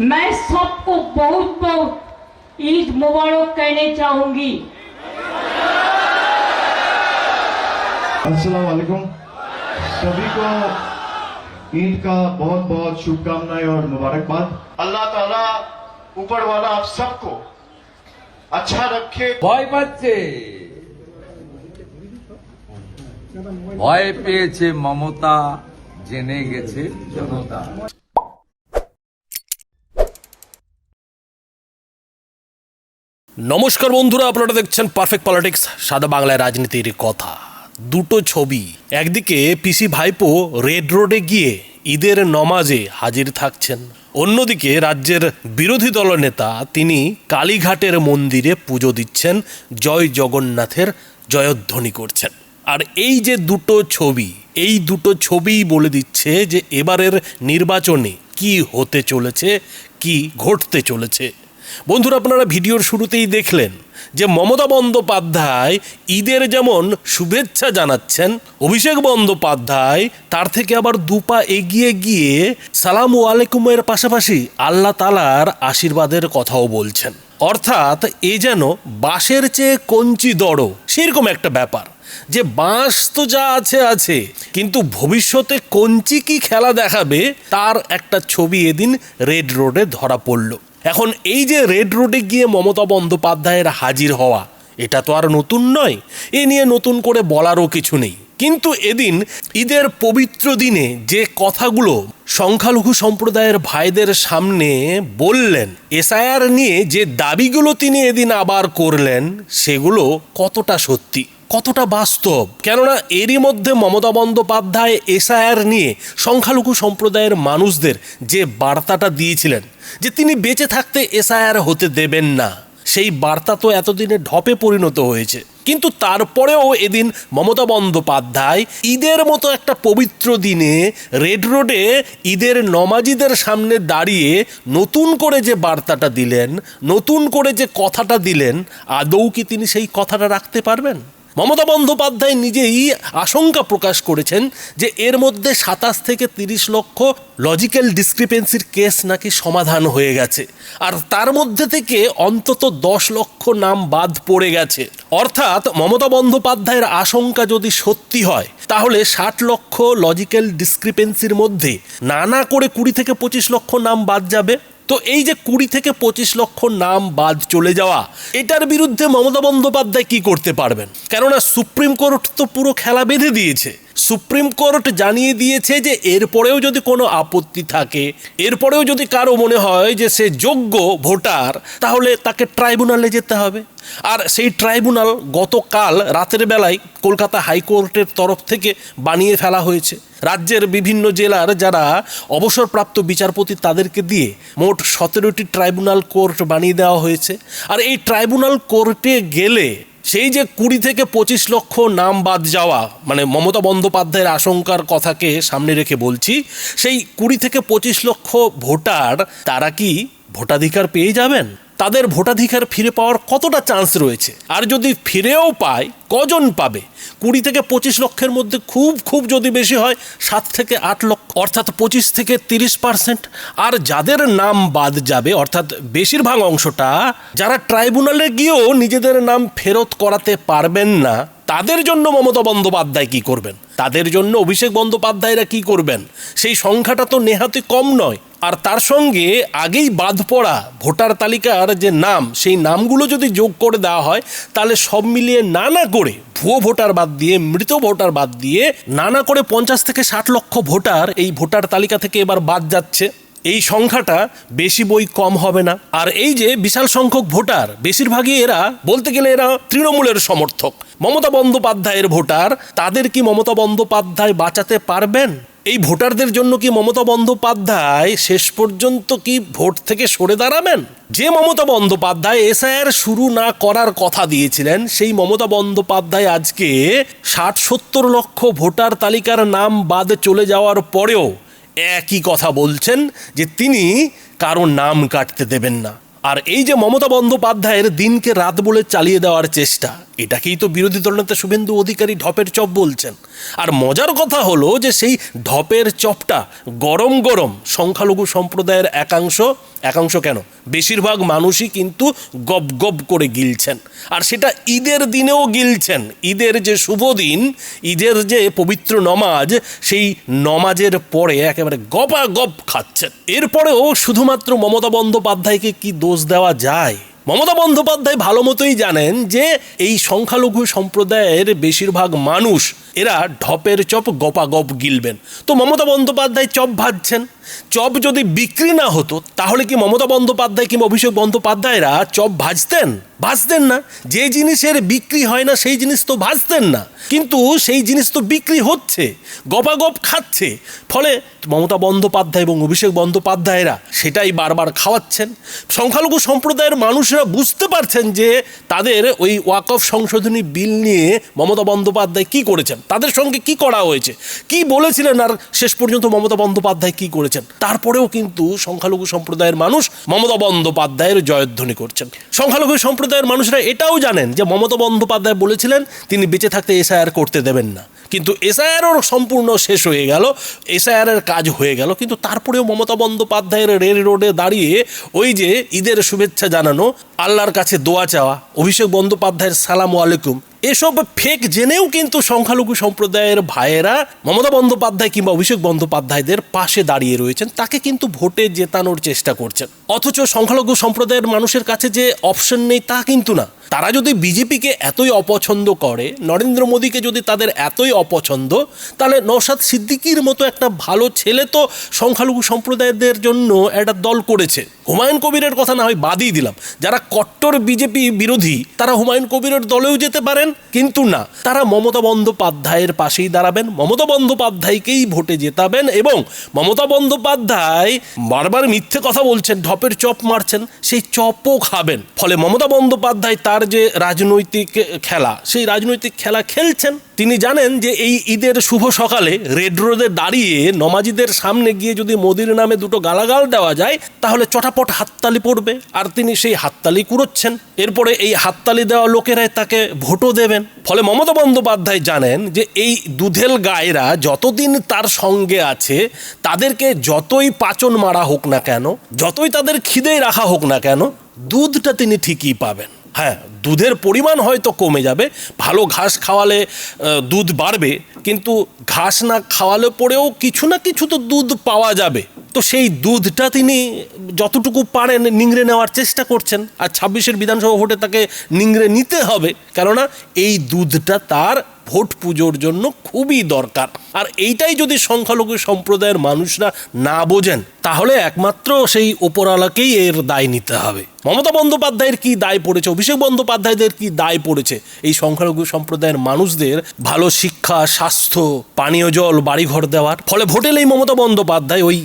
मैं सबको बहुत बहुत ईद मुबारक कहना चाहूंगी। अस्सलाम वालेकुम। सभी को ईद का बहुत बहुत शुभकामनाएं और मुबारकबाद। अल्लाह ताला ऊपर वाला आप सबको अच्छा रखे। ভয় পাচ্ছে, ভয় পেয়েছে মমতা, জেনে গেছে জনতা। নমস্কার বন্ধুরা, আপনারা দেখছেন পারফেক্ট পলিটিক্স, সাদা বাংলায় রাজনীতির কথা। দুটো ছবি, একদিকে পিসি ভাইপো রেড রোডে গিয়ে ঈদের নমাজে হাজির থাকছেন, অন্যদিকে রাজ্যের বিরোধী দলনেতা তিনি কালীঘাটের মন্দিরে পুজো দিচ্ছেন, জয় জগন্নাথের জয়ধ্বনি করছেন। আর এই যে দুটো ছবি, এই দুটো ছবিই বলে দিচ্ছে যে এবারের নির্বাচনে কি হতে চলেছে, কি ঘটতে চলেছে। বন্ধুরা, আপনারা ভিডিওর শুরুতেই দেখলেন যে মমতা বন্দ্যোপাধ্যায় ঈদের যেমন শুভেচ্ছা জানাচ্ছেন, অভিষেক বন্দ্যোপাধ্যায় তার থেকে আবার দুপা এগিয়ে গিয়ে সালাম আলাইকুমের পাশাপাশি আল্লাহ তাআলার আশীর্বাদের কথাও বলছেন। অর্থাৎ এ যেন বাঁশের চেয়ে কঞ্চি দড়, সেরকম একটা ব্যাপার যে বাঁশ তো যা আছে আছে, কিন্তু ভবিষ্যতে কঞ্চি কি খেলা দেখাবে তার একটা ছবি এদিন রেড রোডে ধরা পড়ল। এখন এই যে রেড রোডে গিয়ে মমতা বন্দ্যোপাধ্যায়ের হাজির হওয়া, এটা তো আর নতুন নয়, এ নিয়ে নতুন করে বলারও কিছু নেই। কিন্তু এদিন ঈদের পবিত্র দিনে যে কথাগুলো সংখ্যালঘু সম্প্রদায়ের ভাইদের সামনে বললেন, এসআইআর নিয়ে যে দাবিগুলো তিনি এদিন আবার করলেন, সেগুলো কতটা সত্যি, কতটা বাস্তব। কেননা এরই মধ্যে মমতা বন্দ্যোপাধ্যায় এসআইআর নিয়ে সংখ্যালঘু সম্প্রদায়ের মানুষদের যে বার্তাটা দিয়েছিলেন যে তিনি বেঁচে থাকতে এসআইআর হতে দেবেন না, সেই বার্তা তো এতদিনে ঢপে পরিণত হয়েছে। কিন্তু তারপরেও এদিন মমতা বন্দ্যোপাধ্যায় ঈদের মতো একটা পবিত্র দিনে রেড রোডে ঈদের নমাজিদের সামনে দাঁড়িয়ে নতুন করে যে বার্তাটা দিলেন, নতুন করে যে কথাটা দিলেন, আদৌ কি তিনি সেই কথাটা রাখতে পারবেন? মমতা বন্দ্যোপাধ্যায় নিজেই আশঙ্কা প্রকাশ করেছেন যে এর মধ্যে 27 থেকে 30 লক্ষ লজিক্যাল ডিসক্রিপেন্সির কেস নাকি সমাধান হয়ে গেছে, আর তার মধ্যে থেকে অন্তত 10 লক্ষ নাম বাদ পড়ে গেছে। অর্থাৎ মমতা বন্দ্যোপাধ্যায়ের আশঙ্কা যদি সত্যি হয়, তাহলে 60 লক্ষ লজিক্যাল ডিসক্রিপেন্সির মধ্যে নানা করে 20 থেকে 25 লক্ষ নাম বাদ যাবে। তো এই যে 20 থেকে 25 লক্ষ নাম বাদ চলে যাওয়া, এটার বিরুদ্ধে মমতা বন্দ্যোপাধ্যায় কি করতে পারবেন? কেননা সুপ্রিম কোর্ট তো পুরো খেলা বেঁধে দিয়েছে। সুপ্রিম কোর্ট জানিয়ে দিয়েছে যে এরপরেও যদি কোনো আপত্তি থাকে, এরপরেও যদি কারো মনে হয় যে সে যোগ্য ভোটার, তাহলে তাকে ট্রাইব্যুনালে যেতে হবে। আর সেই ট্রাইব্যুনাল গতকাল রাতের বেলায় কলকাতা হাইকোর্টের তরফ থেকে বানিয়ে ফেলা হয়েছে। রাজ্যের বিভিন্ন জেলার যারা অবসরপ্রাপ্ত বিচারপতি, তাদেরকে দিয়ে মোট 17টি ট্রাইব্যুনাল কোর্ট বানিয়ে দেওয়া হয়েছে। আর এই ট্রাইব্যুনাল কোর্টে গেলে সেই যে 20 থেকে 25 লক্ষ নাম বাদ যাওয়া, মানে মমতা বন্দ্যোপাধ্যায়ের আশঙ্কার কথাকে সামনে রেখে বলছি, সেই 20 থেকে 25 লক্ষ ভোটার তারা কি ভোটাধিকার পেয়ে যাবেন? তাদের ভোটাধিকার ফিরে পাওয়ার কতটা চান্স রয়েছে? আর যদি ফিরেও পায়, কজন পাবে? 20 থেকে 25 লক্ষের মধ্যে খুব যদি বেশি হয় 7 থেকে 8 লক্ষ, অর্থাৎ 25 থেকে 30%। আর যাদের নাম বাদ যাবে, অর্থাৎ বেশিরভাগ অংশটা, যারা ট্রাইব্যুনালে গিয়েও নিজেদের নাম ফেরত করাতে পারবেন না, তাদের জন্য মমতা বন্দ্যোপাধ্যায় কি করবেন? তাদের জন্য অভিষেক বন্দ্যোপাধ্যায়রা কি করবেন? সেই সংখ্যাটা তো নেহাতি কম নয়। আর তার সঙ্গে আগেই বাদ পড়া ভোটার তালিকার যে নাম, সেই নামগুলো যদি যোগ করে দেওয়া হয়, তাহলে সব মিলিয়ে নানা করে ভুয়ো ভোটার বাদ দিয়ে, মৃত ভোটার বাদ দিয়ে, নানা করে 50 থেকে 60 লক্ষ ভোটার এই ভোটার তালিকা থেকে এবার বাদ যাচ্ছে। এই সংখ্যাটা বেশি বই কম হবে না। আর এই যে বিশাল সংখ্যক ভোটার, বেশিরভাগই এরা, বলতে গেলে এরা তৃণমূলের সমর্থক, মমতা বন্দ্যোপাধ্যায়ের ভোটার। তাদের কি মমতা বন্দ্যোপাধ্যায় বাঁচাতে পারবেন? এই ভোটারদের জন্য কি মমতা বন্দ্যোপাধ্যায় শেষ পর্যন্ত কি ভোট থেকে সরে দাঁড়াবেন? যে মমতা বন্দ্যোপাধ্যায় এসআইআর শুরু না করার কথা দিয়েছিলেন, সেই মমতা বন্দ্যোপাধ্যায় আজকে 60-70 লক্ষ ভোটার তালিকার নাম বাদ চলে যাওয়ার পরেও একই কথা বলছেন যে তিনি কারো নাম কাটতে দেবেন না। আর এই যে মমতা বন্দ্যোপাধ্যায়ের দিনকে রাত বলে চালিয়ে দেওয়ার চেষ্টা, এটাকেই তো বিরোধী দলনেতা শুভেন্দু অধিকারী ঢপের চপ বলছেন। আর মজার কথা হলো যে সেই ঢপের চপটা গরম গরম সংখ্যালঘু সম্প্রদায়ের একাংশ কেন বেশিরভাগ মানুষই কিন্তু গপ গপ করে গিলছেন। আর সেটা ঈদের দিনেও গিলছেন। ঈদের যে শুভ দিন, ঈদের যে পবিত্র নমাজ, সেই নমাজের পরে একেবারে গপাগপ খাচ্ছেন। এরপরেও শুধুমাত্র মমতা বন্দ্যোপাধ্যায়কে কি দোষ দেওয়া যায়? মমতা বন্দ্যোপাধ্যায় ভালো মতোই জানেন যে এই সংখ্যালঘু সম্প্রদায়ের বেশিরভাগ মানুষ এরা ঢপের চপ গপাগপ গিলবেন। তো মমতা বন্দ্যোপাধ্যায় চপ ভাজছেন। চপ যদি বিক্রি না হতো তাহলে কি মমতা বন্দ্যোপাধ্যায় কিংবা অভিষেক বন্দ্যোপাধ্যায়রা চপ ভাজতেন না? যে জিনিসের বিক্রি হয় না সেই জিনিস তো ভাজতেন না, কিন্তু সেই জিনিস তো বিক্রি হচ্ছে, গপাগপ খাচ্ছে। ফলে মমতা বন্দ্যোপাধ্যায় এবং অভিষেক বন্দ্যোপাধ্যায়রা সেটাই বারবার খাওয়াচ্ছেন। সংখ্যালঘু সম্প্রদায়ের মানুষরা বুঝতে পারছেন যে তাদের ওই ওয়াকফ সংশোধনী বিল নিয়ে মমতা বন্দ্যোপাধ্যায় কি করেছেন, তাদের সঙ্গে কি করা হয়েছে, কি বলেছিলেন, আর শেষ পর্যন্ত মমতা বন্দ্যোপাধ্যায় কি করেছেন। তারপরেও কিন্তু সংখ্যালঘু সম্প্রদায়ের মানুষ মমতা বন্দ্যোপাধ্যায়ের জয়ধ্বনি করছেন। সংখ্যালঘু সম্প্রদায়ের মানুষরা এটাও জানেন যে মমতা বন্দ্যোপাধ্যায় বলেছিলেন তিনি বেঁচে থাকতে এসআইআর করতে দেবেন না, কিন্তু এসআইআরও সম্পূর্ণ শেষ হয়ে গেল, এসআইআরের কাজ হয়ে গেল। কিন্তু তারপরেও মমতা বন্দ্যোপাধ্যায়ের রেল রোডে দাঁড়িয়ে ওই যে ঈদের শুভেচ্ছা জানানো, আল্লাহর কাছে দোয়া চাওয়া, অভিষেক বন্দ্যোপাধ্যায়ের সালাম আলাইকুম, এসব ফেক জেনেও কিন্তু সংখ্যালঘু সম্প্রদায়ের ভাইয়েরা মমতা বন্দ্যোপাধ্যায় কিংবা অভিষেক বন্দ্যোপাধ্যায়দের পাশে দাঁড়িয়ে রয়েছেন, তাকে কিন্তু ভোটে জেতানোর চেষ্টা করছেন। অথচ সংখ্যালঘু সম্প্রদায়ের মানুষের কাছে যে অপশন নেই তা কিন্তু না। তারা যদি বিজেপিকে এতই অপছন্দ করে, নরেন্দ্র মোদীকে যদি তাদের এতই অপছন্দ, তাহলে নওশাদ সিদ্দিকীর মতো একটা ভালো ছেলে তো সংখ্যালঘু সম্প্রদায়দের জন্য একটা দল করেছে। হুমায়ুন কবিরের কথা না হয় বাদই দিলাম, যারা কট্টর বিজেপি বিরোধী তারা হুমায়ুন কবিরের দলেও যেতে পারেন, কিন্তু না, তারা মমতা বন্দ্যোপাধ্যায়ের পাশেই দাঁড়াবেন, মমতা বন্দ্যোপাধ্যায়কেই ভোটে জেতাবেন। এবং মমতা বন্দ্যোপাধ্যায় বারবার মিথ্যে কথা বলছেন, ঢপের চপ মারছেন, সেই চপও খাবেন। ফলে মমতা বন্দ্যোপাধ্যায় তার যে রাজনৈতিক খেলা, সেই রাজনৈতিক খেলা খেলছেন। তিনি জানেন যে এই ঈদের শুভ সকালে রেড রোডে দাঁড়িয়ে নমাজিদের সামনে গিয়ে যদি মোদির নামে দুটো গালাগাল দেওয়া যায় তাহলে চটাপট হাততালি পড়বে, আর তিনি সেই হাততালি কুড়োচ্ছেন। এরপরে এই হাততালি দেওয়া লোকেরাই তাকে ভোটও দেবেন। ফলে মমতা বন্দ্যোপাধ্যায় জানেন যে এই দুধেল গায়েরা যতদিন তার সঙ্গে আছে, তাদেরকে যতই পাচন মারা হোক না কেন, যতই তাদের খিদেই রাখা হোক না কেন, দুধটা তিনি ঠিকই পাবেন। হ্যাঁ, দুধের পরিমাণ হয়তো কমে যাবে, ভালো ঘাস খাওয়ালে দুধ বাড়বে, কিন্তু ঘাস না খাওয়ালে পরেও কিছু না কিছু তো দুধ পাওয়া যাবে। তো সেই দুধটা তিনি যতটুকু পারেন নিংড়ে নেওয়ার চেষ্টা করছেন। আর 26-এর বিধানসভা ভোটে তাকে নিংড়ে নিতে হবে, কেননা এই দুধটা তার ভোট পুজোর জন্য খুবই দরকার। আর এইটাই যদি সংখ্যালঘু সম্প্রদায়ের মানুষরা না বোঝেন, তাহলে একমাত্র সেই ওপরওয়ালাকেই এর দায় নিতে হবে। মমতা বন্দ্যোপাধ্যায়ের কি দায় পড়েছে, অভিষেক বন্দ্যোপাধ্যায়দের কি দায় পড়েছে এই সংখ্যালঘু সম্প্রদায়ের মানুষদের ভালো শিক্ষা, স্বাস্থ্য, পানীয় জল, বাড়িঘর দেওয়ার? ফলে ভোট এলেই মমতা বন্দ্যোপাধ্যায় ওই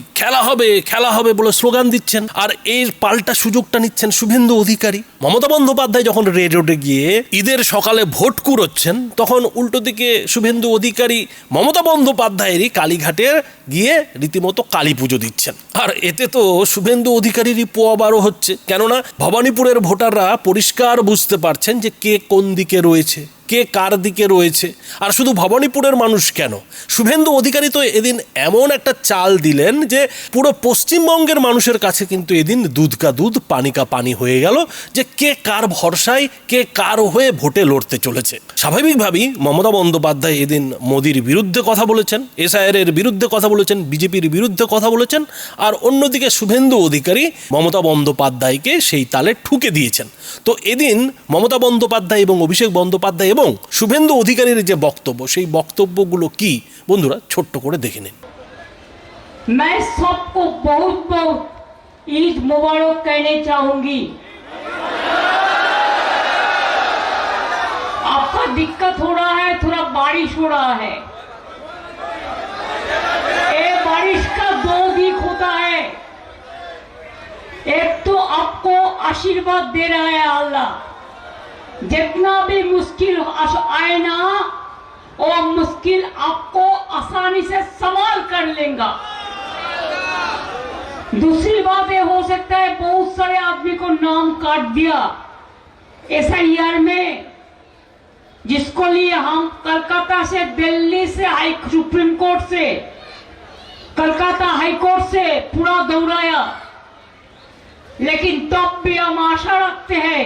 খেলা হবে বলে স্লোগান দিচ্ছেন, আর এর পাল্টা সুযোগটা নিচ্ছেন শুভেন্দু অধিকারী। মমতা বন্দ্যোপাধ্যায় যখন রেড রোডে গিয়ে ঈদের সকালে ভোট কুড়োচ্ছেন, তখন উল্টো দিকে শুভেন্দু অধিকারী মমতা বন্দ্যোপাধ্যায়েরই কালীঘাটে গিয়ে রীতিমতো কালী পুজো দিচ্ছেন। আর এতে তো শুভেন্দু অধিকারীরই পোয়াবারও হচ্ছে, কেননা ভবানীপুরের ভোটাররা পরিষ্কার বুঝতে পারছেন যে কে কোন দিকে রয়েছে, কে কার দিকে রয়েছে। আর শুধু ভবানীপুরের মানুষ কেন, শুভেন্দু অধিকারী তো এদিন এমন একটা চাল দিলেন যে পুরো পশ্চিমবঙ্গের মানুষের কাছে কিন্তু এদিন দুধ কা দুধ পানি কা পানি হয়ে গেল যে কে কার ভরসায়, কে কার হয়ে ভোটে লড়তে চলেছে। স্বাভাবিকভাবেই মমতা বন্দ্যোপাধ্যায় এদিন মোদির বিরুদ্ধে কথা বলেছেন, এসআইআর এর বিরুদ্ধে কথা বলেছেন, বিজেপির বিরুদ্ধে কথা বলেছেন, আর অন্যদিকে শুভেন্দু অধিকারী মমতা বন্দ্যোপাধ্যায়কে সেই তালে ঠুকে দিয়েছেন। তো এদিন মমতা বন্দ্যোপাধ্যায় এবং অভিষেক বন্দ্যোপাধ্যায় এবং শুভেন্দু অধিকারীর যে বক্তব্য, সেই বক্তব্যগুলো কি বন্ধুরা ছোট্ট করে দেখে নিন। मैं सबको बहुत बहुत ईद मुबारक कहने चाहूंगी। आपका दिक्कत हो रहा है, थोड़ा बारिश हो रहा है। ये बारिश का दो दिख होता है, एक तो आपको आशीर्वाद दे रहा है अल्लाह, जितना भी मुश्किल आए ना वो मुश्किल आपको आसानी से संभाल कर लेगा। दूसरी बात ये हो सकता है बहुत सारे आदमी को नाम काट दिया एसआईआर में, जिसको लिए हम कलकत्ता से, दिल्ली से, सुप्रीम कोर्ट से, कलकत्ता हाई कोर्ट से पूरा दौड़ाया, लेकिन तब भी हम आशा रखते हैं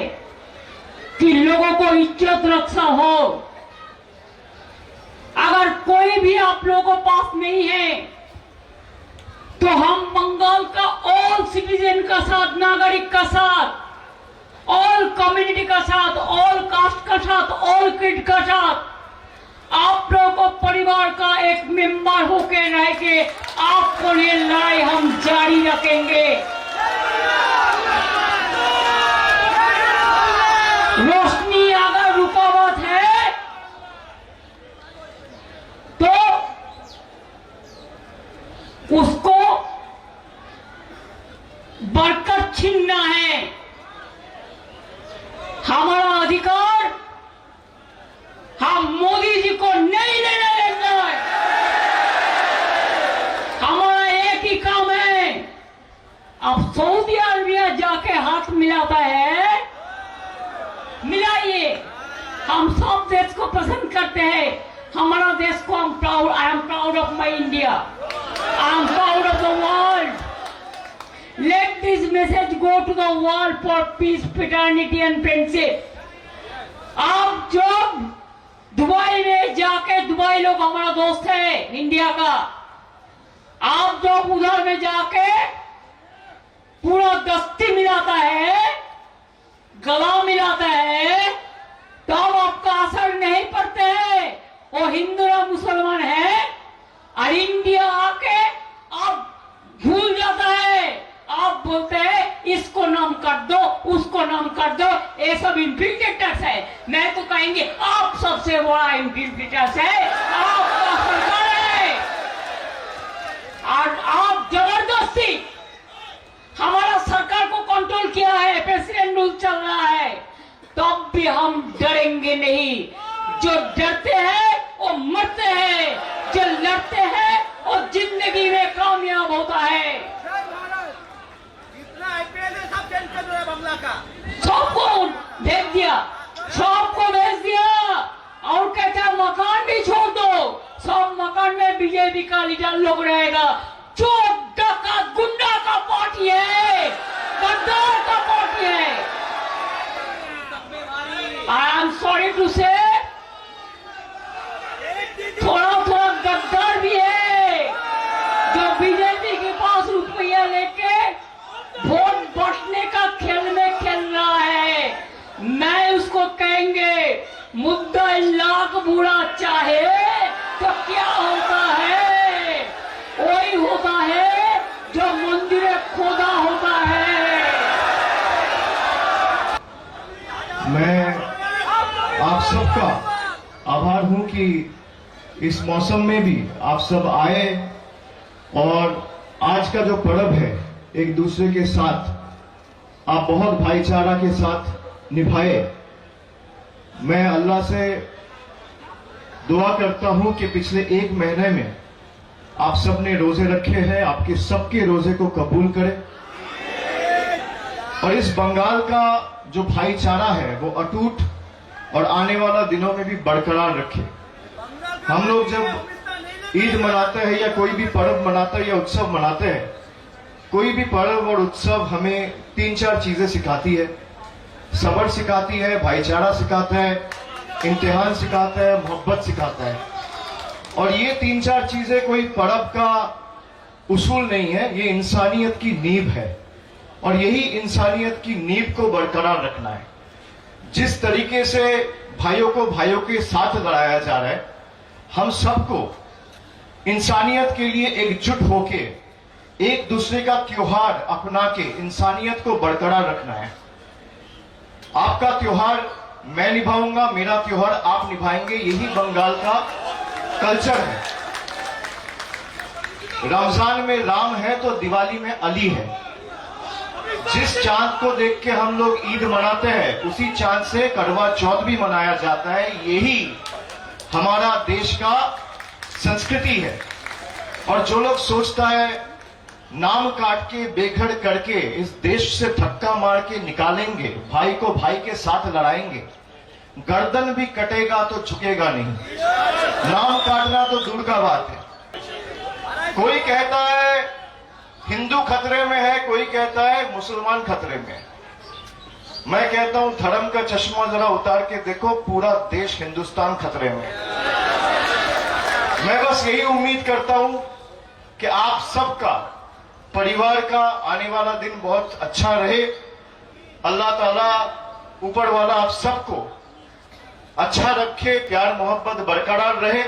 कि लोगों को इज्जत रक्षा हो। अगर कोई भी आप लोगों के पास नहीं है तो हम बंगाल का ऑल सिटीजन का साथ, नागरिक का साथ, ऑल कम्युनिटी का साथ, ऑल कास्ट का साथ, ऑल क्रीड का साथ आप लोगों को परिवार का एक मेंबर होकर रह के आपको ये लड़ाई हम जारी रखेंगे। रोशनी अगर रुकावट है तो उसको बरकत छीनना है। हमारा अधिकार हम मोदी जी को नहीं लेने देंगे। हमारा एक ही काम है, अब सऊदी अरबिया जाके हाथ मिलाता है, मिलाइए। हम सब देश को पसंद करते हैं, हमारा देश को हम proud, I am proud of my India, I am proud of the world. Let this message go to the world for peace, fraternity and friendship. आप जब दुबई में जाके, दुबई लोग हमारा दोस्त है इंडिया का, आप जब उधर में जाके पूरा दस्ती मिलाता है, गला मिलाता है, तब आपका असर नहीं पड़ते हैं। वो हिंदू या मुसलमान है और इंडिया आके आप भूल जाता है। आप बोलते हैं इसको नाम कर दो, उसको नाम कर दो, ये सब इन्फिल्ट्रेटर्स है। मैं तो कहेंगे आप सबसे बड़ा इन्फिल्ट्रेटर्स है, आपका सरकार है। और आप जबरदस्ती हमारा सरकार को कंट्रोल किया है, प्रेसिडेंट रूल चल रहा है, तब भी हम डरेंगे नहीं। जो डरते हैं वो मरते हैं, जो लड़ते हैं वो जिंदगी में कामयाब होता है। सबको भेज दिया, सबको भेज दिया और कहता मकान भी छोड़ दो, सब मकान में बीजेपी का लीडर लोग रहेगा। चोर डाकू गुंडा का पार्टी है, गद्दार का पार्टी है। आई एम सॉरी टू से थोड़ा थोड़ा गद्दार भी है, जो बीजेपी के पास रुपया लेके वोट बटने का खेल में खेल रहा है। मैं उसको कहेंगे मुद्दा लाख बुरा चाहे तो क्या होता है, वही होता है जो मंदिर खोदा होता है। मैं आप सबका आभार हूं कि इस मौसम में भी आप सब आए और आज का जो पर्व है एक दूसरे के साथ आप बहुत भाईचारा के साथ निभाए। मैं अल्लाह से दुआ करता हूं कि पिछले एक महीने में आप सबने रोजे रखे हैं, आपके सबके रोजे को कबूल करे और इस बंगाल का जो भाईचारा है वो अटूट और आने वाला दिनों में भी बरकरार रखे। हम लोग जब ईद मनाते हैं या कोई भी पर्व मनाते हैं या उत्सव मनाते हैं, कोई भी पर्व और उत्सव हमें 3-4 चीजें सिखाती है। सब्र सिखाती है, भाईचारा सिखाता है, इम्तिहान सिखाता है, मोहब्बत सिखाता है। और ये 3-4 चीजें कोई पर्व का उसूल नहीं है, ये इंसानियत की नींव है और यही इंसानियत की नींव को बरकरार रखना है। जिस तरीके से भाइयों को भाइयों के साथ लड़ाया जा रहा है, हम सबको इंसानियत के लिए एकजुट होके एक दूसरे का त्योहार अपना के इंसानियत को बरकरार रखना है। आपका त्योहार मैं निभाऊंगा, मेरा त्योहार आप निभाएंगे, यही बंगाल का कल्चर है। रमजान में राम है तो दिवाली में अली है। जिस चांद को देख के हम लोग ईद मनाते हैं, उसी चांद से करवा चौथ भी मनाया जाता है। यही हमारा देश का संस्कृति है। और जो लोग सोचता है नाम काट के बेघर करके इस देश से धक्का मार के निकालेंगे, भाई को भाई के साथ लड़ाएंगे, गर्दन भी कटेगा तो झुकेगा नहीं। नाम काटना तो दूर का बात है। कोई कहता है हिंदू खतरे में है, कोई कहता है मुसलमान खतरे में है। मैं कहता हूं धर्म का चश्मा जरा उतार के देखो, पूरा देश हिंदुस्तान खतरे में है। मैं बस यही उम्मीद करता हूं कि आप सबका, परिवार का आने वाला दिन बहुत अच्छा रहे। अल्लाह ताला ऊपर वाला आप सबको अच्छा रखे, प्यार मोहब्बत बरकरार रहे।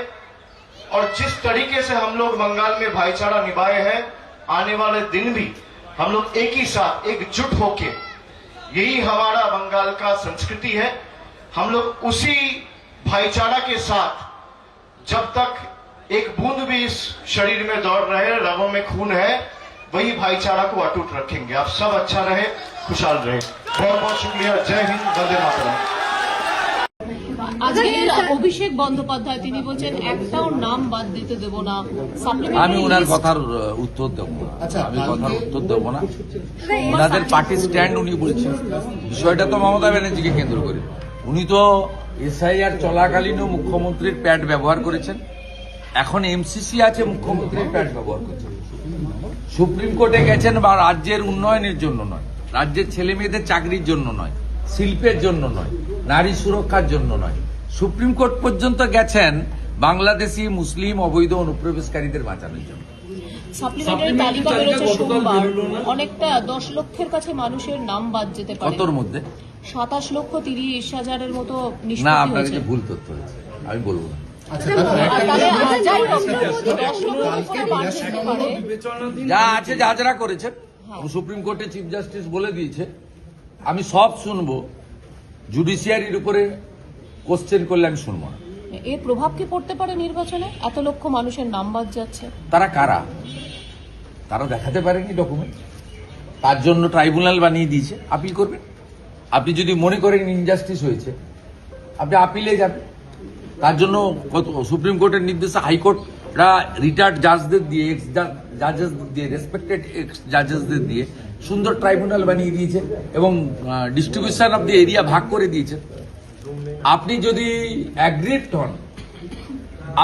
और जिस तरीके से हम लोग बंगाल में भाईचारा निभाए हैं, आने वाले दिन भी हम लोग एक ही साथ एकजुट होके, यही हमारा बंगाल का संस्कृति है। हम लोग उसी भाईचारा के साथ, जब तक एक बूंद भी इस शरीर में दौड़ रहे, रगों में खून है, वही भाईचारा को अटूट रखेंगे। आप सब अच्छा रहे, खुशहाल रहे। बहुत बहुत शुक्रिया। जय हिंद, वंदे मातरम। আজকে অভিষেক বন্দ্যোপাধ্যায় তিনি বলছেন একটাও নাম বাদ দিতে দেব না। আমি ওনার কথার উত্তর দেবো না, আমি কথার উত্তর দেবো না। ওনাদের পার্টি স্ট্যান্ড উনি বলছেন, বিষয়টা তো মমতা ব্যানার্জিকে কেন্দ্র করে। উনি তো এসআইআর চলাকালীনও মুখ্যমন্ত্রীর প্যাড ব্যবহার করেছেন, এখন এমসিসি আছে মুখ্যমন্ত্রীর প্যাড ব্যবহার করছেন। সুপ্রিম কোর্টে গেছেন বা রাজ্যের উন্নয়নের জন্য নয়, রাজ্যের ছেলে মেয়েদের চাকরির জন্য নয়, শিল্পের জন্য নয়, নারী সুরক্ষার জন্য নয়, সুপ্রিম কোর্ট পর্যন্ত গেছেন বাংলাদেশি মুসলিম অবৈধ অনুপ্রবেশকারীদের বাঁচানোর জন্য। সাপ্লিমেন্টারি তালিকা বেরোচ্ছে সোমবার, অনেকটা 10 লক্ষের কাছে মানুষের নাম বাদ যেতে পারে। কতর মধ্যে? 27,30,000-এর মতো না, নিষ্পত্তি আপনার হয়েছে। কাছে ভুল তথ্য হয়েছে, আমি বলবো না। যা আছে যা যারা করেছেন, সুপ্রিম কোর্টে চিফ জাস্টিস বলে দিয়েছে, আমি সব শুনবো। জুডিশিয়ারির উপরে কোশ্চেন করলে আমি শুনবো না। এর প্রভাব কি পড়তে পারে নির্বাচনে? এত লক্ষ মানুষের নাম বাদ যাচ্ছে। তারা কারা? তারা দেখাতে পারেনি ডকুমেন্ট, তার জন্য ট্রাইব্যুনাল বানিয়ে দিয়েছে, আপিল করবেন। আপনি যদি মনে করেন ইনজাস্টিস হয়েছে, আপনি আপিলে যাবেন। তার জন্য সুপ্রিম কোর্টের নির্দেশে হাইকোর্টরা রিটায়ার্ড জাজদের দিয়ে, এক্স জাজেস দিয়ে, রেসপেক্টেড এক্স জাজেসদের দিয়ে সুন্দর ট্রাইব্যুনাল বানিয়ে দিয়েছে এবং ডিস্ট্রিবিউশন অফ দি এরিয়া ভাগ করে দিয়েছে। আপনি যদি অ্যাগ্রিড হন,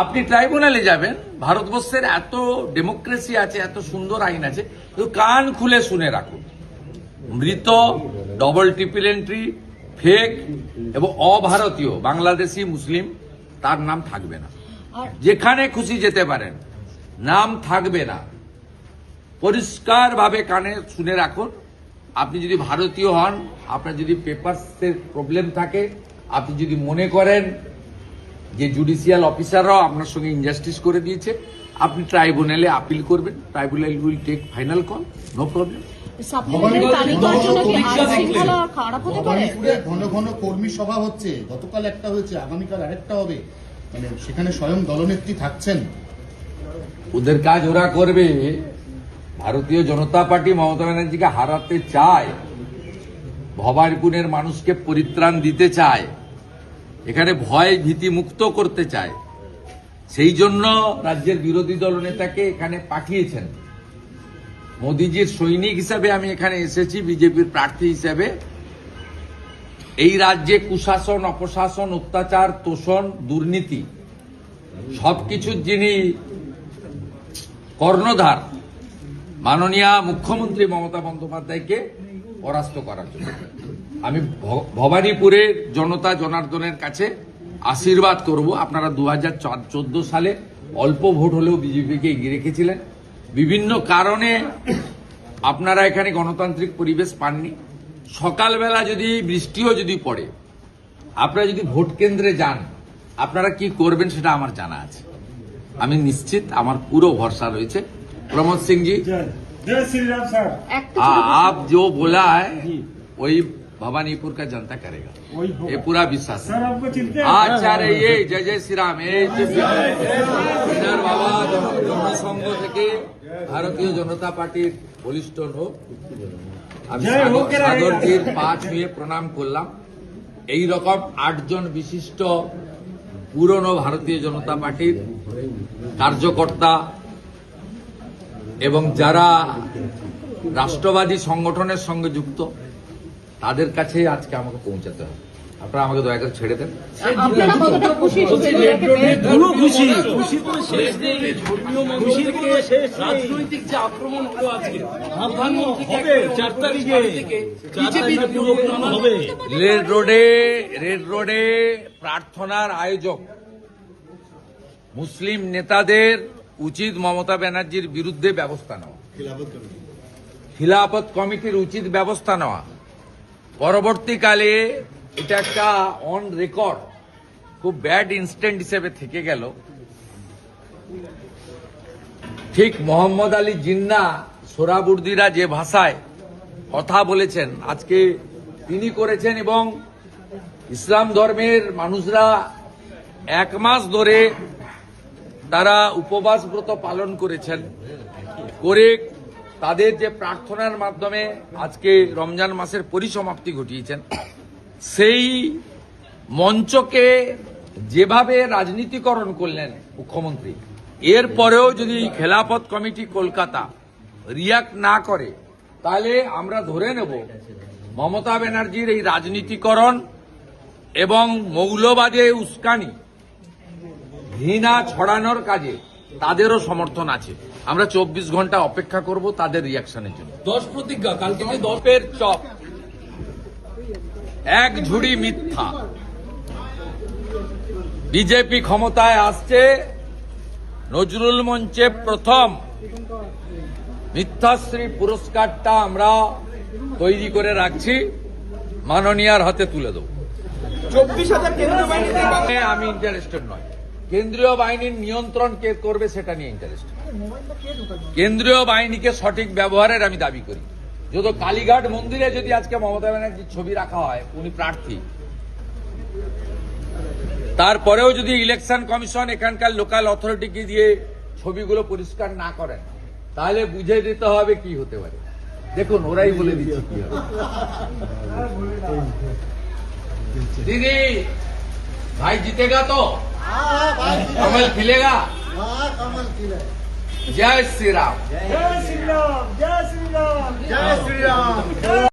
আপনি ট্রাইব্যুনালে যাবেন। ভারতবর্ষের এত ডেমোক্রেসি আছে, এত সুন্দর আইন আছে, কিন্তু কান খুলে শুনে রাখুন, মৃত, ডবল ট্রিপল এন্ট্রি, ফেক এবং অভারতীয় বাংলাদেশি মুসলিম তার নাম থাকবে না। যেখানে খুশি যেতে পারেন, নাম থাকবে না। পরিষ্কার ভাবে কানে শুনে রাখুন। আপনি যদি ভারতীয় হন, আপনার যদি পেপারসের প্রবলেম থাকে, আপনি যদি মনে করেন যে জুডিশিয়াল অফিসাররাও আপনার সঙ্গে ইনজাস্টিস করে দিয়েছে, আপনি ট্রাইব্যুনালে আপিল করবেন। Tribunal will take final call, no problem. Supplementary তালিকার জন্য কি আইন শৃঙ্খলা খারাপ হতে পারে? ঘন ঘন কর্মী সভা হচ্ছে, গতকাল একটা হয়েছে, আগামীকাল আরেকটা হবে, মানে সেখানে স্বয়ং দলনেত্রী থাকছেন। ওদের কাজ ওরা করবে। ভারতীয় জনতা পার্টি মমতা ব্যানার্জিকে হারাতে চায়, ভবানীপুরের মানুষকে পরিত্রাণ দিতে চায়, এখানে ভয় ভীতি মুক্ত করতে চায়। সেই জন্য রাজ্যের বিরোধী দলনেতাকে এখানে পাঠিয়েছেন। মোদিজির সৈনিক হিসাবে আমি এখানে এসেছি, বিজেপির প্রার্থী হিসাবে। এই রাজ্যে কুশাসন, অপশাসন, অত্যাচার, তোষণ, দুর্নীতি সবকিছুর যিনি কর্ণধার, মাননীয় মুখ্যমন্ত্রী মমতা বন্দ্যোপাধ্যায়কে পরাস্ত করার জন্য আমি ভবানীপুরের জনতা জনার্দনের কাছে আশীর্বাদ করব। আপনারা 2014 সালে অল্প ভোট হলেও বিজেপিকে এগিয়ে রেখেছিলেন। বিভিন্ন কারণে আপনারা এখানে গণতান্ত্রিক পরিবেশ পাননি। সকালবেলা যদি বৃষ্টিও যদি পড়ে, আপনারা যদি ভোট কেন্দ্রে যান, আপনারা কি করবেন সেটা আমার জানা আছে। আমি নিশ্চিত, আমার পুরো ভরসা রয়েছে। प्रमोद सिंह जी, जय श्री राम सर। आप जो बोला है वही भवानीपुर का जनता करेगा, ये पूरा विश्वास है। सर आपको चिंता है? আচ্ছা রে, এই জয় জয় শ্রীরাম। এই যে বিনার বাবা জনসংঘ থেকে ভারতীয় জনতা পার্টির বলিষ্ঠ লোক, আমি সাগরজির পা ছুঁয়ে প্রণাম করলাম। এই রকম 8 জন বিশিষ্ট পুরনো ভারতীয় জনতা পার্টির কার্যকর্তা এবং যারা রাষ্ট্রবাদী সংগঠনের সঙ্গে যুক্ত, তাদের কাছে আজকে আমাকে পৌঁছাতে হবে। আপনারা আমাকে দয়া করে ছেড়ে দেন। আপনারা কতটা খুশি সুচিত্রাকে পেয়ে? রাজনৈতিক যে আক্রমণ হলো আজকে প্রধানমন্ত্রীকে হবে 4 তারিখে বিজেপির হবে রেড রোডে প্রার্থনার আয়োজক মুসলিম নেতাদের উচিত মমতা ব্যানার্জির বিরুদ্ধে ব্যবস্থা নেওয়া, খিলাফত কমিটির উচিত ব্যবস্থা নেওয়া। পরবর্তীকালে এটা একটা অন রেকর্ড খুব ব্যাড ইনস্ট্যান্ট হিসেবে থেকে গেল। ঠিক মোহাম্মদ আলী জিন্না সোহরাবুর্দিরা যে ভাষায় কথা বলেছেন আজকে তিনি করেছেন, এবং ইসলাম ধর্মের মানুষরা 1 মাস ধরে তারা উপবাস ব্রত পালন করেছেন, করে তাদের যে প্রার্থনার মাধ্যমে আজকে রমজান মাসের পরিসমাপ্তি ঘটিয়েছেন, সেই মঞ্চকে যেভাবে রাজনীতিকরণ করলেন মুখ্যমন্ত্রী, এরপরেও যদি খেলাফত কমিটি কলকাতা রিয়াক্ট না করে তাহলে আমরা ধরে নেব মমতা ব্যানার্জির এই রাজনীতিকরণ এবং মৌলবাদে উস্কানি ঘৃণা ছড়ানোর কাজে তাদেরও সমর্থন আছে। আমরা 24 ঘন্টা অপেক্ষা করব তাদের রিয়াকশনের জন্য। 10 প্রতিজ্ঞা কালকে 10 চপ, এক ঝুড়ি মিথ্যা। বিজেপি ক্ষমতায় আসছে, নজরুল মঞ্চে প্রথম মিথ্যাশ্রী পুরস্কারটা আমরা তৈরি করে রাখছি, মাননীয়ার হাতে তুলে দেব। 24,000 কেন্দ্রীয় বাহিনী আমি ইন্টারেস্টেড নয়, কেন্দ্রীয় বাহিনীর নিয়ন্ত্রণ কে করবে সেটা নিয়ে ইন্টারেস্টেড। কেন্দ্রীয় বাহিনীকে সঠিক ব্যবহারের আমি দাবি করি। যদি কালীঘাট মন্দিরে যদি আজকে মমতা ব্যানার্জির ছবি রাখা হয়, উনি প্রার্থী, তারপরেও যদি ইলেকশন কমিশন এখানকার লোকাল অথরিটিকে দিয়ে ছবিগুলো পরিষ্কার না করেন, তাহলে বুঝে দিতে হবে কি হতে পারে। দেখুন, ওরাই বলে দিচ্ছে কি হবে। দিদি ভাই জিতেगा तो कमल खिलेगा। जय श्री राम। जय श्री राम, जय श्री राम, जय श्री राम।